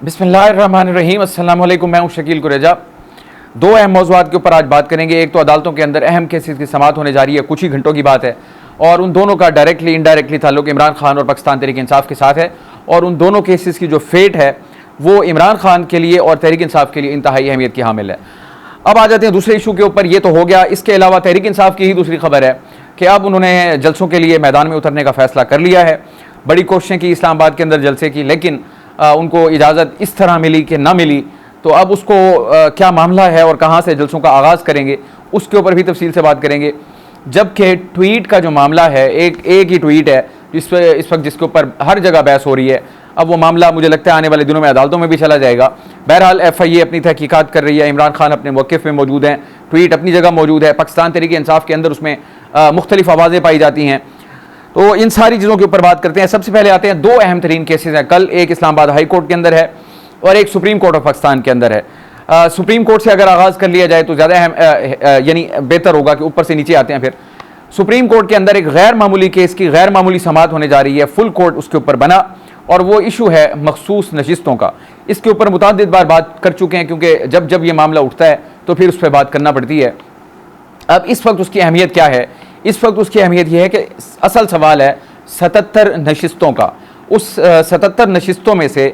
बिस्मिल्लाहिर्रहमानिर्रहीम। अस्सलाम वालेकुम। मैं हूं शकील कुरेजा। दो अहम मौज़ूआत के ऊपर आज बात करेंगे। एक तो अदालतों के अंदर अहम केसेस की समाअत होने जा रही है, कुछ ही घंटों की बात है, और उन दोनों का डायरेक्टली इनडायरेक्टली ताल्लुक इमरान खान और पाकिस्तान तहरीक इंसाफ के साथ है, और उन दोनों केसेस की जो फेट है वो इमरान खान के लिए और तहरीक इंसाफ के लिए इंतहाई अहमियत की हामिल है। अब आ जाते हैं दूसरे इशू के ऊपर। ये तो हो गया। इसके अलावा तहरीक इंसाफ की ही दूसरी खबर है कि अब उन्होंने जलसों के लिए मैदान में उतरने का फैसला कर लिया है। बड़ी कोशिशें की इस्लामाबाद के अंदर जलसे की, लेकिन उनको इजाज़त इस तरह मिली कि ना मिली। तो अब उसको क्या मामला है और कहाँ से जलसों का आगाज़ करेंगे, उसके ऊपर भी तफसील से बात करेंगे। जबकि ट्वीट का जो मामला है, एक ही ट्वीट है इस वक्त जिसके ऊपर हर जगह बहस हो रही है। अब वो मामला मुझे लगता है आने वाले दिनों में अदालतों में भी चला जाएगा। बहरहाल FIA अपनी तहकीकात कर रही है, इमरान खान अपने मौक़िफ़ में मौजूद हैं, ट्वीट अपनी जगह मौजूद है, पाकिस्तान तहरीक इंसाफ के अंदर उसमें मुख्तलिफ आवाज़ें पाई जाती हैं। तो इन सारी चीज़ों के ऊपर बात करते हैं। सबसे पहले आते हैं, दो अहम तरीन केसेस हैं कल। एक इस्लामाबाद हाई कोर्ट के अंदर है और एक सुप्रीम कोर्ट ऑफ पाकिस्तान के अंदर है। सुप्रीम कोर्ट से अगर आगाज़ कर लिया जाए तो ज़्यादा अहम यानी बेहतर होगा कि ऊपर से नीचे आते हैं। फिर सुप्रीम कोर्ट के अंदर एक गैर मामूली केस की गैर मामूली समाअत होने जा रही है। फुल कोर्ट उसके ऊपर बना, और वो इशू है मखसूस नशिस्तों का। इसके ऊपर मुतअद्दिद बार बात कर चुके हैं, क्योंकि जब जब ये मामला उठता है तो फिर उस पर बात करना पड़ती है। अब इस वक्त उसकी अहमियत क्या है? इस वक्त उसकी अहमियत यह है कि असल सवाल है 77 नशिस्तों का। उस 77 नशिस्तों में से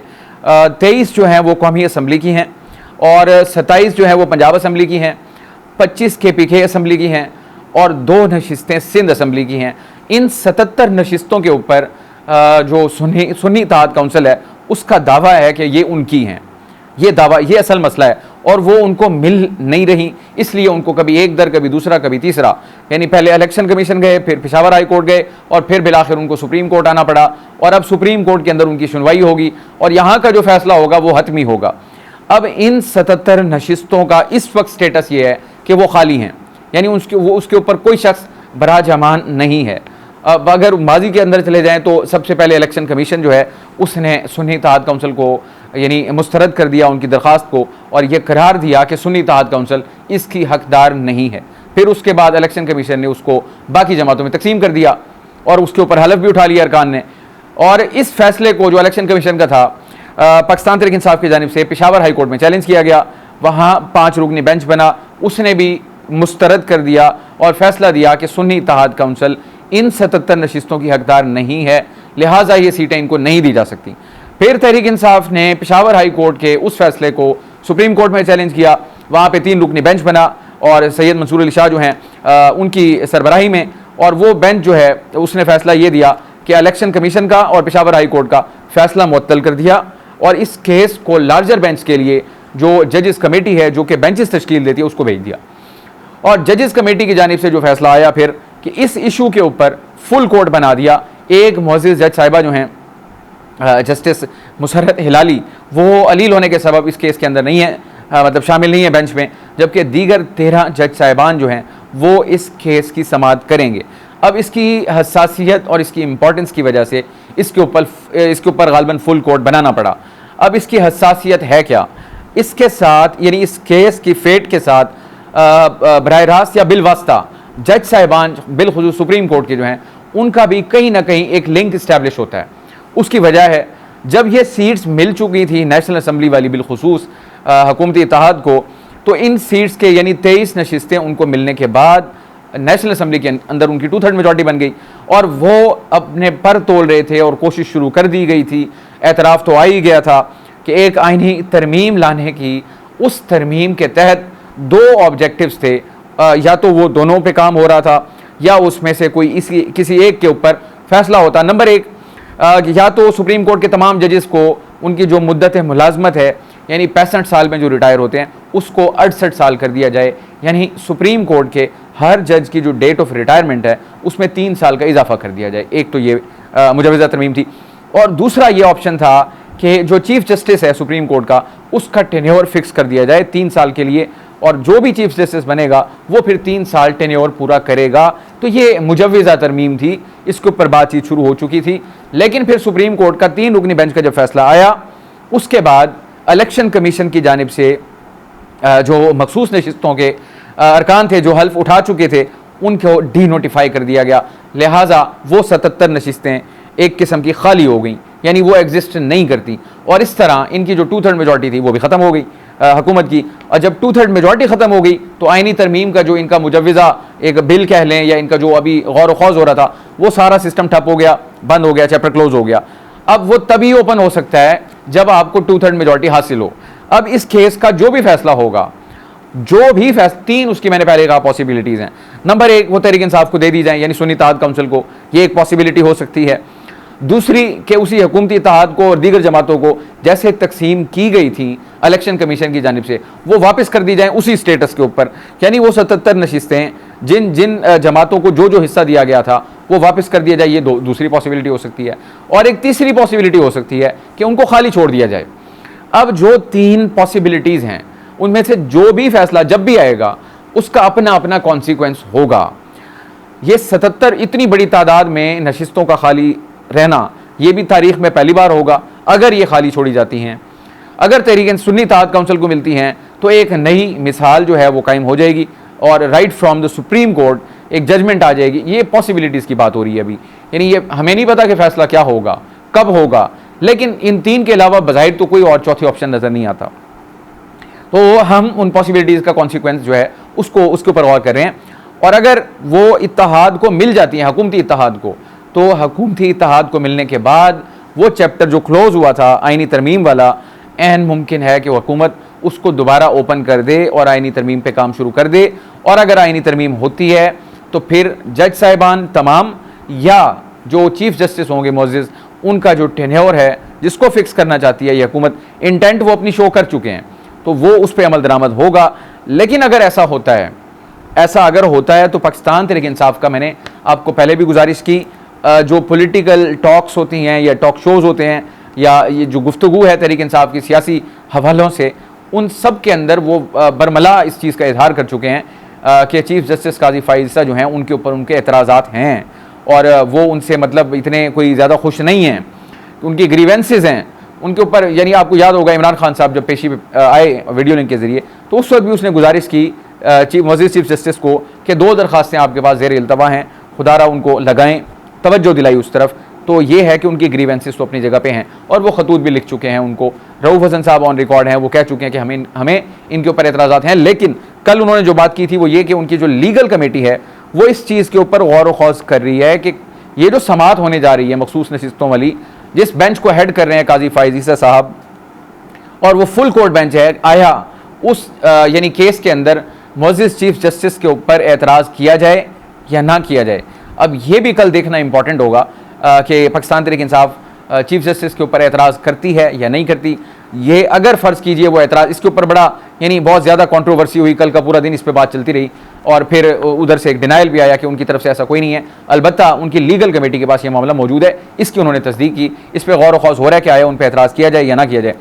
23 जो हैं वो कौमी असम्बली की हैं, और 27 जो है वो पंजाब असम्बली की हैं, 25 KPK असम्बली की हैं, और 2 नशिस्तें सिंध असम्बली की हैं। इन 77 नशिस्तों के ऊपर जो सुन्नी इत्तेहाद काउंसिल है उसका दावा है कि ये उनकी हैं। ये दावा, ये असल मसला है, और वो उनको मिल नहीं रही, इसलिए उनको कभी एक दर, कभी दूसरा, कभी तीसरा, यानी पहले इलेक्शन कमीशन गए, फिर पेशावर हाई कोर्ट गए, और फिर बिलाखिर उनको सुप्रीम कोर्ट आना पड़ा। और अब सुप्रीम कोर्ट के अंदर उनकी सुनवाई होगी और यहाँ का जो फैसला होगा वो हतमी होगा। अब इन 77 नशिस्तों का इस वक्त स्टेटस ये है कि वो खाली हैं, यानी उसके ऊपर कोई शख्स बराजमान नहीं है। अब अगर माजी के अंदर चले जाएं तो सबसे पहले इलेक्शन कमीशन जो है उसने सुन्नी इत्तेहाद काउंसिल को यानी मुस्तरद कर दिया उनकी दरख्वास्त को, और यह करार दिया कि सुन्नी इत्तेहाद काउंसिल इसकी हकदार नहीं है। फिर उसके बाद इलेक्शन कमीशन ने उसको बाकी जमातों में तकसीम कर दिया, और उसके ऊपर हलफ भी उठा लिया अरकान ने। और इस फैसले को जो इलेक्शन कमीशन का था पाकिस्तान तहरीक इंसाफ की जानिब से पेशावर हाई कोर्ट में चैलेंज किया गया। वहाँ 5 रुकनी बेंच बना, उसने भी मुस्तरद कर दिया और फैसला दिया कि सुन्नी इत्तेहाद काउंसिल इन 77 नशिस्तों की हकदार नहीं है, लिहाजा ये सीटें इनको नहीं दी जा सकती। फिर तहरीक इंसाफ ने पेशावर हाई कोर्ट के उस फैसले को सुप्रीम कोर्ट में चैलेंज किया। वहाँ पे 3 रुकनी बेंच बना, और सैयद मंसूर अली शाह जो हैं उनकी सरबराही में, और वो बेंच जो है उसने फैसला ये दिया कि इलेक्शन कमीशन का और पेशावर हाई कोर्ट का फैसला मुअत्तल कर दिया, और इस केस को लार्जर बेंच के लिए जो जजेस कमेटी है जो कि बेंचेस तश्कील देती है उसको भेज दिया। और जजेस कमेटी की जानिब से जो फैसला आया फिर कि इस इशू के ऊपर फुल कोर्ट बना दिया। एक मोअज़्ज़िज़ जज साहिबा जो हैं जस्टिस मुसर्रत हिलाली, वो अलील होने के सबब इस केस के अंदर नहीं है, मतलब शामिल नहीं है बेंच में, जबकि दीगर 13 जज साहिबान जो हैं वो इस केस की समाअत करेंगे। अब इसकी हसासियत और इसकी इम्पोर्टेंस की वजह से इसके ऊपर गालिबन फुल कोर्ट बनाना पड़ा। अब इसकी हसासियत है क्या? इसके साथ यानी इस केस की फेट के साथ बराह रास्त या बिलवास्ता जज साहिबान बिलखुसूस सुप्रीम कोर्ट के जो हैं उनका भी कहीं ना कहीं एक लिंक इस्टेब्लिश होता है। उसकी वजह है, जब ये सीट्स मिल चुकी थी नेशनल असम्बली वाली बिलखुसूस हुकूमती इत्तेहाद को, तो इन सीट्स के यानी 23 नशिस्तें उनको मिलने के बाद नेशनल असम्बली के अंदर उनकी 2/3 मेजॉरिटी बन गई, और वो अपने पर तोल रहे थे और कोशिश शुरू कर दी गई थी। एतराफ़ तो आ ही गया था कि एक आइनी तरमीम लाने की, उस तरमीम के तहत 2 ऑब्जेक्टिव्स थे, या तो वो दोनों पे काम हो रहा था या उसमें से कोई किसी एक के ऊपर फैसला होता। नंबर 1, या तो सुप्रीम कोर्ट के तमाम जजेस को उनकी जो मुद्दत मुलाजमत है यानी 65 साल में जो रिटायर होते हैं उसको 68 साल कर दिया जाए, यानी सुप्रीम कोर्ट के हर जज की जो डेट ऑफ रिटायरमेंट है उसमें 3 साल का इजाफा कर दिया जाए। एक तो ये मुजवज़ा तरमीम थी, और दूसरा ये ऑप्शन था कि जो चीफ जस्टिस है सुप्रीम कोर्ट का उसका टेन्योर फिक्स कर दिया जाए 3 साल के लिए, और जो भी चीफ जस्टिस बनेगा वो फिर 3 साल टेन्योर पूरा करेगा। तो ये मुजवज़ा तरमीम थी, इसके ऊपर बातचीत शुरू हो चुकी थी। लेकिन फिर सुप्रीम कोर्ट का 3 रुकनी बेंच का जब फैसला आया, उसके बाद इलेक्शन कमीशन की जानिब से जो मखसूस नशिस्तों के अरकान थे जो हल्फ उठा चुके थे उनको डी नोटिफाई कर दिया गया, लिहाजा वो 77 नशिस्तें एक किस्म की खाली हो गई, यानी वो एग्जिस्ट नहीं करती। और इस तरह इनकी जो 2/3 मेजॉरिटी थी वो भी ख़त्म हो गई हुकूमत की। और जब 2/3 मेजॉरिटी ख़त्म हो गई तो आइनी तरमीम का जो इनका मुजव्विज़ा एक बिल कह लें या इनका जो अभी गौर व खौज हो रहा था वो सारा सिस्टम ठप हो गया, बंद हो गया, चैप्टर क्लोज हो गया। अब वो तभी ओपन हो सकता है जब आपको 2/3 मेजॉरिटी हासिल हो। अब इस केस का जो भी फैसला होगा, जो भी तीन उसकी मैंने पहले कहा पॉसिबिलिटीज़ हैं। नंबर 1 वो तहरीक इंसाफ को दे दी जाए, यानी सुन्नी इत्तेहाद काउंसिल को, ये एक पॉसिबिलिटी हो सकती है। दूसरी कि उसी हुकूमती इत्तेहाद को और दीगर जमातों को जैसे तकसीम की गई थी इलेक्शन कमीशन की जानिब से वो वापस कर दी जाए उसी स्टेटस के ऊपर, यानी वो 77 नशिस्तें जिन जिन जमातों को जो जो हिस्सा दिया गया था वो वापस कर दिया जाए। ये दूसरी पॉसिबिलिटी हो सकती है। और एक तीसरी पॉसिबिलिटी हो सकती है कि उनको खाली छोड़ दिया जाए। अब जो 3 पॉसिबिलिटीज़ हैं उनमें से जो भी फैसला जब भी आएगा उसका अपना अपना कॉन्सिक्वेंस होगा। ये 77 इतनी बड़ी तादाद में नशिस्तों का खाली रहना ये भी तारीख में पहली बार होगा। अगर ये खाली छोड़ी जाती हैं, अगर तहरीक सुन्नी इत्तेहाद काउंसिल को मिलती हैं तो एक नई मिसाल जो है वो कायम हो जाएगी और right from the supreme court एक जजमेंट आ जाएगी। ये पॉसिबिलिटीज़ की बात हो रही है अभी, यानी ये हमें नहीं पता कि फैसला क्या होगा, कब होगा, लेकिन इन 3 के अलावा बज़ाहिर तो कोई और चौथी ऑप्शन नज़र नहीं आता। तो हम उन पॉसिबिलिटीज़ का कॉन्सिक्वेंस जो है उसके ऊपर गौर कर रहे हैं। और अगर वो इत्तेहाद को मिल जाती हैं हुकूमती इत्तेहाद को, तो हुकूमती इत्तेहाद को मिलने के बाद वो चैप्टर जो क्लोज हुआ था आइनी तरमीम वाला, ऐन मुमकिन है कि हुकूमत उसको दोबारा ओपन कर दे और आइनी तरमीम पे काम शुरू कर दे। और अगर आइनी तरमीम होती है तो फिर जज साहिबान तमाम या जो चीफ जस्टिस होंगे मोअज़्ज़िज़, उनका जो टेन्योर है जिसको फिक्स करना चाहती है ये हुकूमत, इंटेंट वो अपनी शो कर चुके हैं, तो वो उस पर अमल दरामद होगा। लेकिन अगर ऐसा होता है, ऐसा अगर होता है तो पाकिस्तान तहरीक इंसाफ का मैंने आपको पहले भी गुजारिश की, जो पॉलिटिकल टॉक्स होती हैं या टॉक शोज़ होते हैं या ये जो गुफ्तगू है तहरीक इंसाफ की सियासी हवालों से, उन सब के अंदर वो बरमला इस चीज़ का इजहार कर चुके हैं कि चीफ जस्टिस काजी फ़ाइज़ जो हैं उनके ऊपर उनके एतराज़ात हैं और वो उनसे मतलब इतने कोई ज़्यादा खुश नहीं हैं, उनकी ग्रीवेंसेस हैं उनके ऊपर। यानी आपको याद होगा इमरान खान साहब जब पेशी आए वीडियो लिंक के ज़रिए, तो उस वक्त भी उसने गुजारिश की मुअज़्ज़िज़ चीफ जस्टिस को कि 2 दरख्वास्तें आपके पास ज़ेर इल्तवा हैं, खुदारा उनको लगाएं, तवज्जो दिलाई उस तरफ। तो ये है कि उनकी ग्रीवेंसेस तो अपनी जगह पे हैं और वो खतूत भी लिख चुके हैं उनको। रऊफ़ हसन साहब ऑन रिकॉर्ड हैं, वो कह चुके हैं कि हमें इनके ऊपर एतराज़ात हैं। लेकिन कल उन्होंने जो बात की थी वो ये कि उनकी जो लीगल कमेटी है वो इस चीज़ के ऊपर गौर व खौज कर रही है कि ये जो समात होने जा रही है मखसूस नशिस्तों वाली, जिस बेंच को हेड कर रहे हैं काजी फ़ाइज़ ईसा साहब, और वो फुल कोर्ट बेंच है, आया उस यानी केस के अंदर मुअज़्ज़िज़ चीफ जस्टिस के ऊपर एतराज़ किया जाए या ना किया जाए। अब ये भी कल देखना इंपॉर्टेंट होगा कि पाकिस्तान तहरीक इंसाफ चीफ जस्टिस के ऊपर एतराज़ करती है या नहीं करती। ये अगर फ़र्ज़ कीजिए वो एतराज़, इसके ऊपर बड़ा यानी बहुत ज़्यादा कंट्रोवर्सी हुई, कल का पूरा दिन इस पर बात चलती रही और फिर उधर से एक डिनाइल भी आया कि उनकी तरफ से ऐसा कोई नहीं है। अलबत्ता उनकी लीगल कमेटी के पास ये मामला मौजूद है, इसकी उन्होंने तस्दीक की, इस पर गौर व खौज हो रहा है कि आया उन पर एतराज़ किया जाए या ना किया जाए।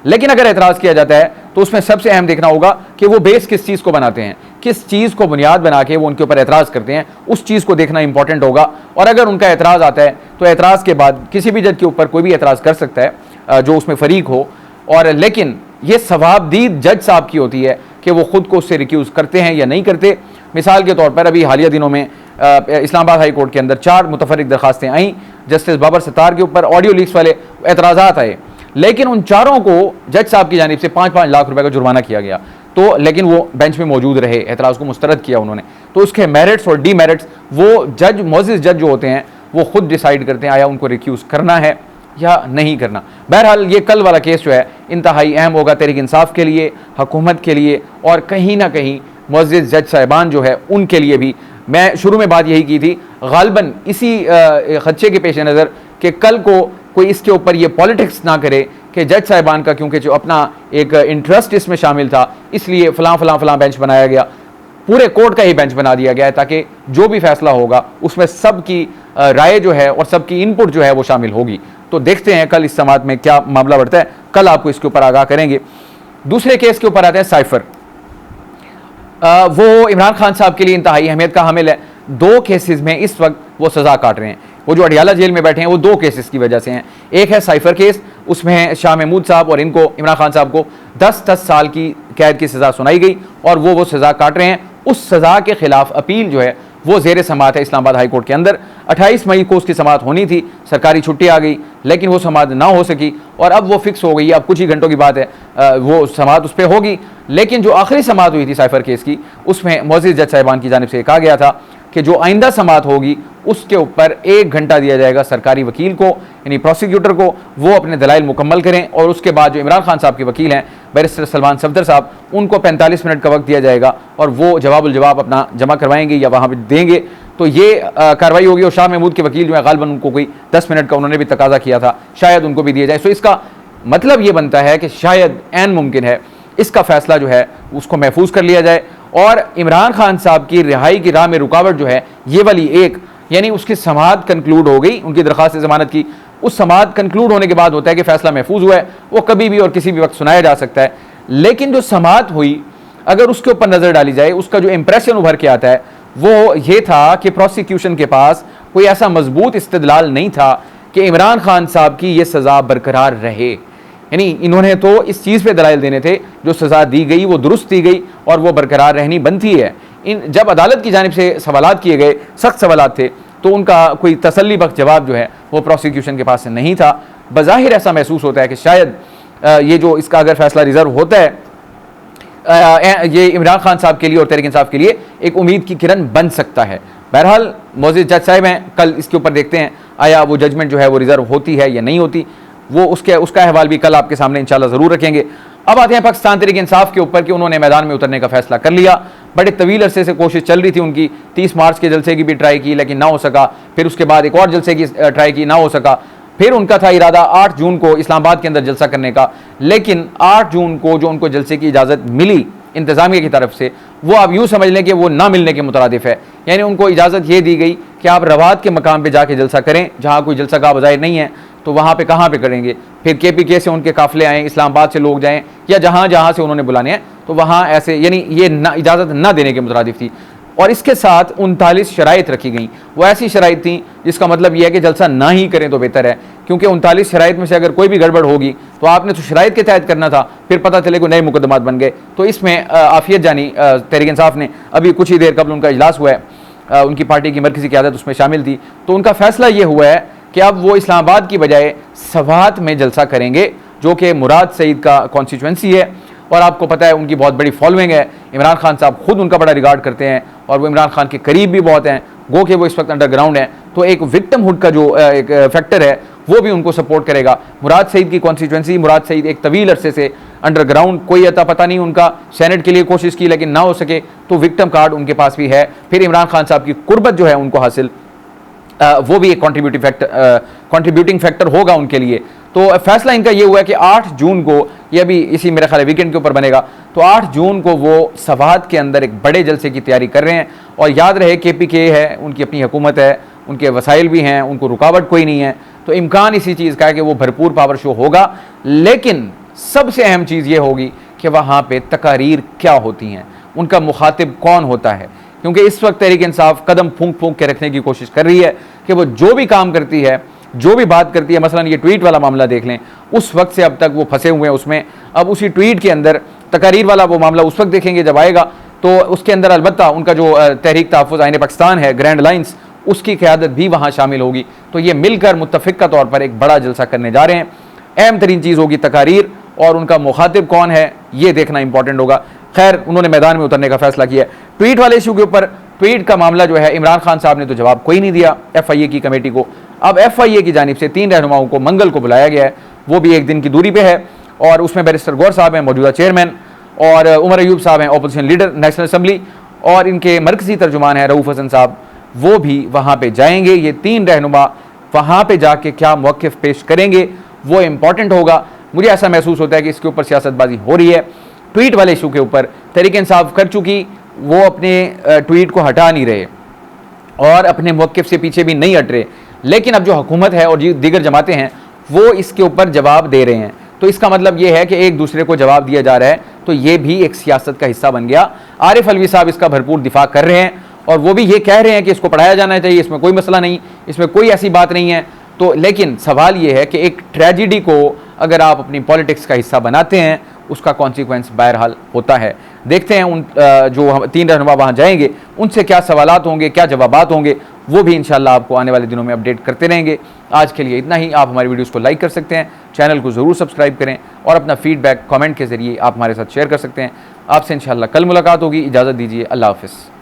लेकिन अगर एतराज़ किया जाता है तो उसमें सबसे अहम देखना होगा कि वो बेस किस चीज़ को बनाते हैं, किस चीज़ को बुनियाद बना के वो उनके ऊपर एतराज़ करते हैं, उस चीज़ को देखना इंपॉर्टेंट होगा। और अगर उनका एतराज़ आता है तो एतराज़ के बाद किसी भी जज के ऊपर कोई भी एतराज़ कर सकता है जो उसमें फ़रीक हो। और लेकिन ये सवाबदीद जज साहब की होती है कि वो ख़ुद को उससे रिक्यूज़ करते हैं या नहीं करते। मिसाल के तौर पर अभी हालिया दिनों में इस्लामाबाद हाई कोर्ट के अंदर 4 मुतफर्रिक दरखास्तें आईं जस्टिस बाबर सत्तार के ऊपर, ऑडियो लीक्स वाले एतराज़ात आए, लेकिन उन चारों को जज साहब की जानिब से 5-5 लाख रुपए का जुर्माना किया गया। तो लेकिन वो बेंच में मौजूद रहे, एतराज़ को मुस्तरद किया उन्होंने। तो उसके मेरिट्स और डीमेरिट्स वो जज मुअज़्ज़िज़ जज जो होते हैं वो खुद डिसाइड करते हैं आया उनको रिक्यूज़ करना है या नहीं करना। बहरहाल ये कल वाला केस जो है इंतहाई अहम होगा तहरीक इंसाफ के लिए, हुकूमत के लिए और कहीं ना कहीं मुअज़्ज़िज़ जज साहिबान जो है उनके लिए भी। मैं शुरू में बात यही की थी, गालिबन इसी खदशे के पेश नज़र कि कल को कोई इसके ऊपर ये पॉलिटिक्स ना करे कि जज साहिबान का क्योंकि जो अपना एक इंटरेस्ट इसमें शामिल था इसलिए फ़लाँ बेंच बनाया गया, पूरे कोर्ट का ही बेंच बना दिया गया है ताकि जो भी फैसला होगा उसमें सबकी राय जो है और सबकी इनपुट जो है वो शामिल होगी। तो देखते हैं कल इस समात में क्या मामला बढ़ता है, कल आपको इसके ऊपर आगाह करेंगे। दूसरे केस के ऊपर आते हैं साइफर। वो इमरान खान साहब के लिए इंतहाई अहमियत का हामिल है। 2 केसेस में इस वक्त वो सज़ा काट रहे हैं। वो जो अडियाला जेल में बैठे हैं वो 2 केसेस की वजह से हैं। एक है साइफर केस, उसमें शाह महमूद साहब और इनको इमरान खान साहब को 10-10 साल की कैद की सज़ा सुनाई गई और वो सज़ा काट रहे हैं। उस सज़ा के खिलाफ अपील जो है वो ज़ेर समात है इस्लामाबाद हाई कोर्ट के अंदर। 28 मई को उसकी समात होनी थी, सरकारी छुट्टी आ गई, लेकिन वो समाअत ना हो सकी और अब वो फिक्स हो गई, अब कुछ ही घंटों की बात है वो समाअत उस पर होगी। लेकिन जो आखिरी समाअत हुई थी साइफर केस की, उसमें मोअज़्ज़िज़ जज साहिबान की जानिब से कहा गया था कि जो आइंदा समाअत होगी उसके ऊपर 1 घंटा दिया जाएगा सरकारी वकील को, यानी प्रोसिक्यूटर को, वो अपने दलाइल मुकम्मल करें और उसके बाद जो इमरान खान साहब के वकील हैं बैरिस्टर सलमान सफदर साहब, उनको 45 मिनट का वक्त दिया जाएगा और वो जवाब अपना जमा करवाएंगे या वहाँ पर देंगे। तो ये कार्रवाई होगी और शाह महमूद के वकील जो है गालिबन उनको कोई 10 मिनट का उन्होंने भी तकाजा किया था, शायद उनको भी दिया जाए। तो इसका मतलब ये बनता है कि शायद ऐन मुमकिन है इसका फैसला जो है उसको महफूज कर लिया जाए और इमरान खान साहब की रिहाई की राह में रुकावट जो है ये वाली एक, यानी उसकी समाअत कंक्लूड हो गई, उनकी दरख्वास्त ज़मानत की, उस समाअत कंक्लूड होने के बाद होता है कि फैसला महफूज हुआ है, वो कभी भी और किसी भी वक्त सुनाया जा सकता है। लेकिन जो समाअत हुई अगर उसके ऊपर नज़र डाली जाए, उसका जो इंप्रेशन उभर के आता है वो ये था कि प्रोसिक्यूशन के पास कोई ऐसा मजबूत इस्तदलाल नहीं था कि इमरान खान साहब की ये सज़ा बरकरार रहे। यानी इन्होंने तो इस चीज़ पे दलाइल देने थे जो सज़ा दी गई वो दुरुस्त दी गई और वो बरकरार रहनी बनती है। जब अदालत की जानिब से सवालात किए गए, सख्त सवालात थे, तो उनका कोई तसल्ली बख्श जवाब जो है वो प्रोसिक्यूशन के पास नहीं था। बज़ाहिर ऐसा महसूस होता है कि शायद ये जो इसका अगर फैसला रिजर्व होता है ये इमरान खान साहब के लिए और तहरीक इंसाफ के लिए एक उम्मीद की किरण बन सकता है। बहरहाल मोअज़्ज़िज़ जज साहब हैं, कल इसके ऊपर देखते हैं आया वो जजमेंट जो है वो रिजर्व होती है या नहीं होती, वो उसका अहवाल भी कल आपके सामने इंशाल्लाह ज़रूर रखेंगे। अब आते हैं पाकिस्तान तहरीक इंसाफ के ऊपर कि उन्होंने मैदान में उतरने का फैसला कर लिया। बड़े तवील अरसे से कोशिश चल रही थी उनकी, 30 मार्च के जलसे की भी ट्राई की लेकिन ना हो सका, फिर उसके बाद एक और जलसे की ट्राई की, ना हो सका, फिर उनका था इरादा 8 जून को इस्लामाबाद के अंदर जलसा करने का, लेकिन 8 जून को जो उनको जलसे की इजाज़त मिली इंतज़ामिया की तरफ से, वो आप यूँ समझ लें कि वो ना मिलने के मुतरादिफ है। यानी उनको इजाज़त ये दी गई कि आप रवात के मकाम पर जाके जलसा करें, जहाँ कोई जलसा का बज़ाहिर नहीं है तो वहाँ पे कहाँ पे करेंगे, फिर KPK से उनके काफ़िले आएँ, इस्लामाबाद से लोग जाएँ या जहाँ जहाँ से उन्होंने बुलाने हैं, तो वहाँ ऐसे, यानी ये ना इजाज़त ना देने के मुतरादिफ थी। और इसके साथ 39 शराइत रखी गई, वो ऐसी शराइत थी जिसका मतलब यह है कि जलसा ना ही करें तो बेहतर है, क्योंकि 39 शराइत में से अगर कोई भी गड़बड़ होगी तो आपने तो शराइत के तहत करना था, फिर पता चले कोई नए मुकदमात बन गए। तो इसमें आफियत जानी तहरीक इंसाफ ने अभी कुछ ही देर कबल उनका इजलास हुआ है, उनकी पार्टी की मरकज़ी क़यादत उसमें शामिल थी, तो उनका फैसला ये हुआ है कि अब वो इस्लामाबाद की बजाय सवात में जलसा करेंगे, जो कि मुराद सईद का कॉन्स्टिट्यूंसी है और आपको पता है उनकी बहुत बड़ी फॉलोइंग है। इमरान खान साहब खुद उनका बड़ा रिगार्ड करते हैं और वो इमरान खान के करीब भी बहुत हैं, गो कि वो इस वक्त अंडरग्राउंड है, तो एक विक्टिमहुड का जो एक फैक्टर है वो भी उनको सपोर्ट करेगा। मुराद सईद की कॉन्स्टिट्यूंसी, मुराद सईद एक तवील अरसे से अंडरग्राउंड, कोई अता पता नहीं उनका, सेनेट के लिए कोशिश की लेकिन ना हो सके, तो विक्टिम कार्ड उनके पास भी है। फिर इमरान खान साहब की कुर्बत जो है उनको हासिल, वो भी एक कंट्रीब्यूटिंग फैक्टर होगा उनके लिए। तो फैसला इनका ये हुआ है कि 8 जून को, ये अभी इसी मेरे ख्याल वीकेंड के ऊपर बनेगा, तो 8 जून को वो सवात के अंदर एक बड़े जलसे की तैयारी कर रहे हैं। और याद रहे KPK है, उनकी अपनी हुकूमत है, उनके वसाइल भी हैं, उनको रुकावट कोई नहीं है, तो इम्कान इसी चीज़ का है कि वो भरपूर पावर शो होगा। लेकिन सबसे अहम चीज़ ये होगी कि वहाँ पर तकारीर क्या होती हैं, उनका मुखातिब कौन होता है, क्योंकि इस वक्त तहरीक इंसाफ कदम फूंक फूंक के रखने की कोशिश कर रही है कि वो जो भी काम करती है, जो भी बात करती है, मसलन ये ट्वीट वाला मामला देख लें, उस वक्त से अब तक वो फंसे हुए हैं उसमें। अब उसी ट्वीट के अंदर तकारीर वाला वो मामला उस वक्त देखेंगे जब आएगा, तो उसके अंदर अलबत्ता उनका जो तहरीक तहफ़्फ़ुज़ आईन पाकिस्तान है, ग्रैंड लाइन्स, उसकी क़यादत भी वहाँ शामिल होगी। तो ये मिलकर मुत्तफ़िक़ का तौर पर एक बड़ा जलसा करने जा रहे हैं। अहम तरीन चीज़ होगी तकारीर, और उनका मुखातिब कौन है ये देखना इंपॉर्टेंट होगा। खैर, उन्होंने मैदान में उतरने का फैसला किया। ट्वीट वाले इशू के ऊपर, ट्वीट का मामला जो है, इमरान खान साहब ने तो जवाब कोई नहीं दिया FIA की कमेटी को। अब FIA की जानिब से 3 रहनुमाओं को मंगल को बुलाया गया है, वो भी एक दिन की दूरी पे है, और उसमें बैरिस्टर गौर साहब हैं मौजूदा चेयरमैन, और उमर अयूब साहब हैं अपोजिशन लीडर नेशनल असम्बली, और इनके मरकज़ी तर्जुमान हैं रऊफ़ हसन साहब, वो भी वहाँ पर जाएंगे। ये 3 रहनुमा वहाँ पर जाके क्या मौक़िफ़ पेश करेंगे वो इम्पॉर्टेंट होगा। मुझे ऐसा महसूस होता है कि इसके ऊपर सियासतबाजी हो रही है। ट्वीट वाले इशू के ऊपर तहरीक इंसाफ कर चुकी, वो अपने ट्वीट को हटा नहीं रहे और अपने मौक़िफ़ से पीछे भी नहीं हट रहे, लेकिन अब जो हुकूमत है और दीगर जमातें हैं वो इसके ऊपर जवाब दे रहे हैं। तो इसका मतलब ये है कि एक दूसरे को जवाब दिया जा रहा है, तो ये भी एक सियासत का हिस्सा बन गया। आरिफ अलवी साहब इसका भरपूर दिफा कर रहे हैं और वो भी ये कह रहे हैं कि इसको पढ़ाया जाना चाहिए, इसमें कोई मसला नहीं, इसमें कोई ऐसी बात नहीं है। तो लेकिन सवाल ये है कि एक ट्रेजिडी को अगर आप अपनी पॉलिटिक्स का हिस्सा बनाते हैं, उसका कॉन्सिक्वेंस बहरहाल होता है। देखते हैं उन जो 3 रहनुमा वहाँ जाएंगे उनसे क्या सवालात होंगे, क्या जवाबात होंगे, वो भी इंशाल्लाह आपको आने वाले दिनों में अपडेट करते रहेंगे। आज के लिए इतना ही। आप हमारी वीडियोस को लाइक कर सकते हैं, चैनल को ज़रूर सब्सक्राइब करें और अपना फीडबैक कमेंट के ज़रिए आप हमारे साथ शेयर कर सकते हैं। आपसे इंशाल्लाह कल मुलाकात होगी। इजाज़त दीजिए। अल्लाह हाफ़िज़।